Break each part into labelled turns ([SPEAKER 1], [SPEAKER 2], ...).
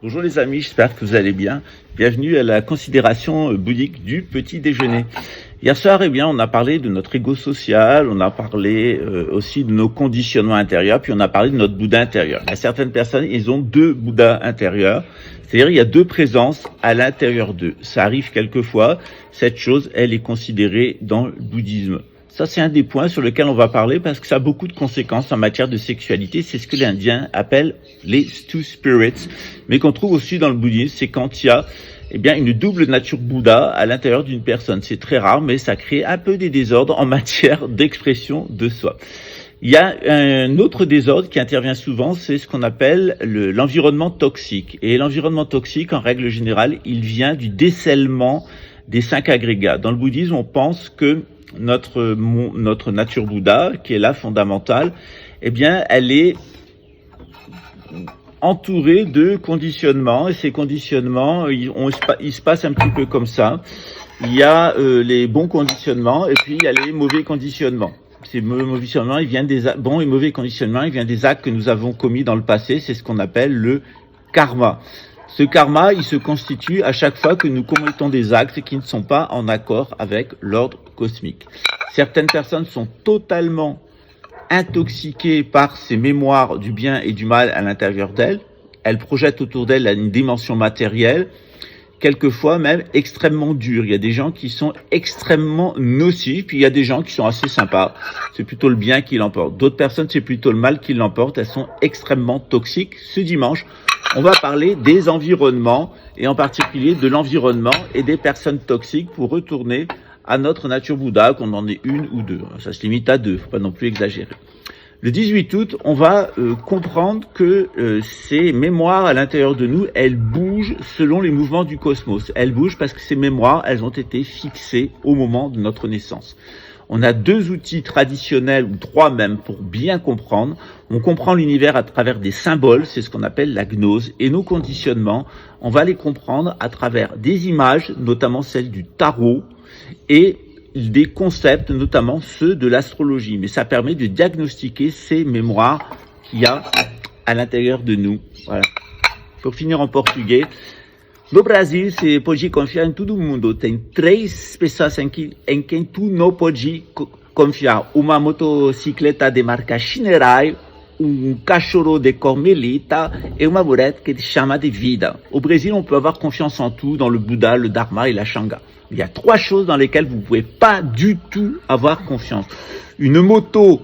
[SPEAKER 1] Bonjour les amis, j'espère que vous allez bien. Bienvenue à la considération bouddhique du petit déjeuner. Hier soir, on a parlé de notre ego social, on a parlé aussi de nos conditionnements intérieurs, puis on a parlé de notre Bouddha intérieur. Il y a certaines personnes, ils ont deux Bouddhas intérieurs, c'est-à-dire il y a deux présences à l'intérieur d'eux. Ça arrive quelquefois, cette chose, elle est considérée dans le bouddhisme. Ça, c'est un des points sur lesquels on va parler parce que ça a beaucoup de conséquences en matière de sexualité. C'est ce que les Indiens appellent les two spirits, mais qu'on trouve aussi dans le bouddhisme. C'est quand il y a une double nature Bouddha à l'intérieur d'une personne. C'est très rare, mais ça crée un peu des désordres en matière d'expression de soi. Il y a un autre désordre qui intervient souvent, c'est ce qu'on appelle l'environnement toxique. Et l'environnement toxique, en règle générale, il vient du décèlement des 5 agrégats. Dans le bouddhisme, on pense que notre nature Bouddha, qui est là fondamentale, elle est entourée de conditionnements, et ces conditionnements, ils se passent un petit peu comme ça. Il y a les bons conditionnements, et puis il y a les mauvais conditionnements. Ces mauvais conditionnements, ils viennent des bons et mauvais conditionnements, ils viennent des actes que nous avons commis dans le passé, c'est ce qu'on appelle le karma. Ce karma, il se constitue à chaque fois que nous commettons des actes qui ne sont pas en accord avec l'ordre cosmique. Certaines personnes sont totalement intoxiquées par ces mémoires du bien et du mal à l'intérieur d'elles. Elles projettent autour d'elles une dimension matérielle, quelquefois même extrêmement dure. Il y a des gens qui sont extrêmement nocifs, puis il y a des gens qui sont assez sympas. C'est plutôt le bien qui l'emporte. D'autres personnes, c'est plutôt le mal qui l'emporte. Elles sont extrêmement toxiques. Ce dimanche, on va parler des environnements, et en particulier de l'environnement et des personnes toxiques pour retourner à notre nature Bouddha, qu'on en ait une ou deux. Ça se limite à deux, faut pas non plus exagérer. Le 18 août, on va comprendre que ces mémoires à l'intérieur de nous, elles bougent selon les mouvements du cosmos. Elles bougent parce que ces mémoires, elles ont été fixées au moment de notre naissance. On a 2 outils traditionnels, ou 3 même, pour bien comprendre. On comprend l'univers à travers des symboles, c'est ce qu'on appelle la gnose, et nos conditionnements, on va les comprendre à travers des images, notamment celles du tarot, et des concepts, notamment ceux de l'astrologie. Mais ça permet de diagnostiquer ces mémoires qu'il y a à l'intérieur de nous. Voilà. Pour finir en portugais, no Brasil, você pode confiar em todo mundo. Tem 3 pessoas em quem tu não pode confiar. Uma motocicleta de marca Shinerai, cachorro de Carmelita et uma mulher que te chama de vida. Au Brésil, on peut avoir confiance en tout, dans le Bouddha, le Dharma et la Shanga. Il y a 3 choses dans lesquelles vous ne pouvez pas du tout avoir confiance. Une moto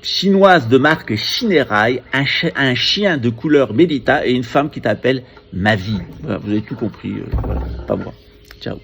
[SPEAKER 1] chinoise de marque Shinerai, un chien de couleur Melita et une femme qui t'appelle ma vie. Voilà, vous avez tout compris. Voilà, pas moi. Ciao.